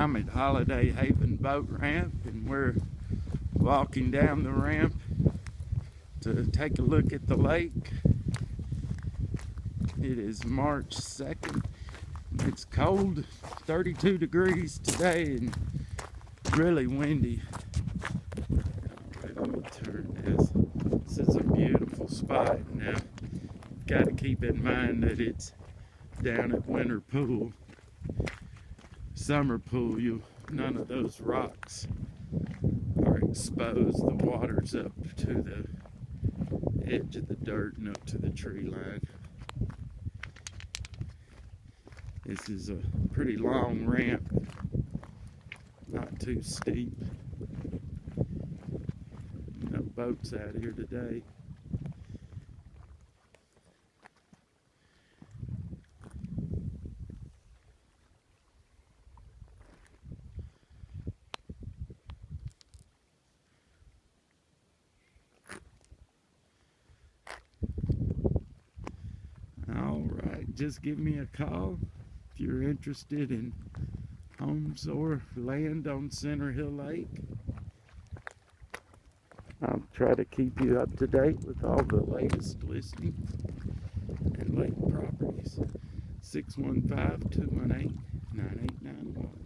I'm at Holiday Haven Boat Ramp, and we're walking down the ramp to take a look at the lake. It is March 2nd. It's cold, 32 degrees today, and really windy. Let me turn this. This is a beautiful spot. Now, got to keep in mind that it's down at Winter Pool. Summer pool, none of those rocks are exposed. The water's up to the edge of the dirt and up to the tree line. This is a pretty long ramp, not too steep. No boats out here today. Alright, just give me a call if you're interested in homes or land on Center Hill Lake. I'll try to keep you up to date with all the latest listings and lake properties. 615-218-9891.